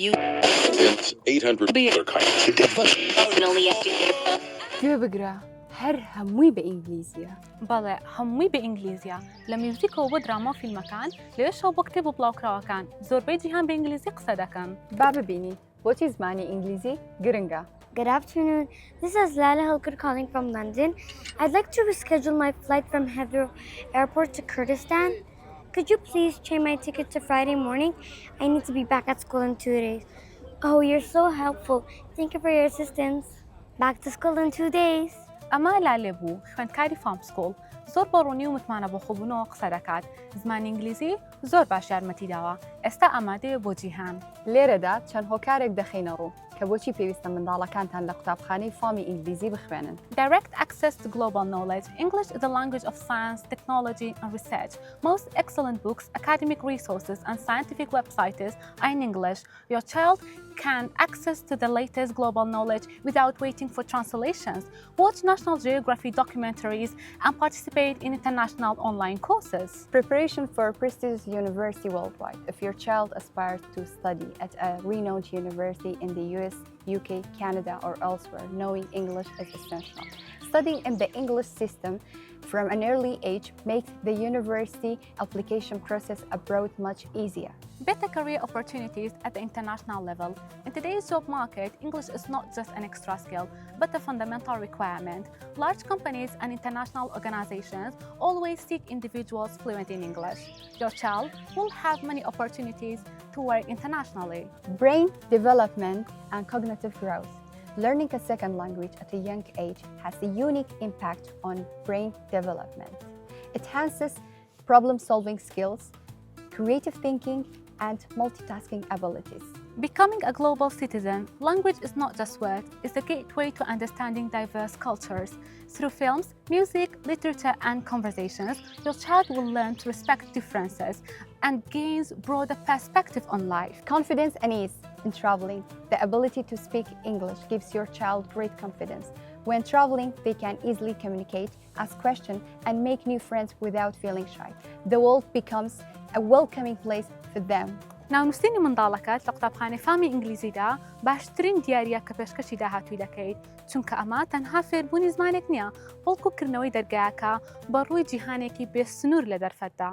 you 800 گوێ بگرە هەر هەمووی بە ئینگلیزیە. بەڵێ هەمووی بە ئینگلیزیە لە میوزیکەوە بۆ دراما و فیلمەکان لەوێشەوە بۆ کتێب و بڵاوکراوەکان زۆربەی جیهان بە ئینگلیزی قسە دەکەن. با ببینی بۆچی زمانی ئینگلیزی گرنگە. Good afternoon. This is Lala Hilker calling from London. I'd like to reschedule my flight from Heathrow Airport to Kurdistan. Could you please change my ticket to Friday morning? I need to be back at school in 2 days. Oh, you're so helpful. Thank you for your assistance. Back to school in 2 days. ئەمە لالێ بوو خوێندکاری فام سکوڵ زۆر بەڕوونی و متمانە بۆ خۆبوونەوە قسە دەکات زمانی ئینگلیزی زۆر باش یارمەتی داوە ئێستا ئامادەیە بۆ جیهان. لێرەدا چەند هۆکارێک دەخینە ڕوو کە بۆچی پێویستە منداڵەکانتان لە قوتابخانەی فامی ئینگلیزی بخوێنن. Direct access to global knowledge. English is the language of science, technology, and research. Most excellent books, academic resources, and scientific websites are in English. Your child can access to the latest global knowledge without waiting for translations. Watch National Geographic documentaries and participate in international online courses. Preparation for a prestigious university worldwide. If your child aspires to study at a renowned university in the US, UK, Canada, or elsewhere, knowing English is essential. Studying in the English system from an early age makes the university application process abroad much easier. Better career opportunities at the international level. In today's job market, English is not just an extra skill, but a fundamental requirement. Large companies and international organizations always seek individuals fluent in English. Your child will have many opportunities to work internationally. Brain development and cognitive growth. Learning a second language at a young age has a unique impact on brain development. It enhances problem-solving skills, creative thinking, and multitasking abilities. Becoming a global citizen, language is not just words, it's a gateway to understanding diverse cultures. Through films, music, literature, and conversations, your child will learn to respect differences and gains broader perspective on life. Confidence and ease in traveling. The ability to speak English gives your child great confidence. When traveling, they can easily communicate, ask questions, and make new friends without feeling shy. The world becomes a welcoming place for them. ناونووسینی منداڵەکەت لە قوتابخانەی فامی ئینگلیزیدا باشترین دیاریە کە پێشکەشی داهاتووی دەکەیت چونکە ئەمە تەنها فێربوونی زمانێک نییە بەڵکو کردنەوەی دەرگایەکە بە ڕووی جیهانێکی بێسنوور لە دەرفەتدا.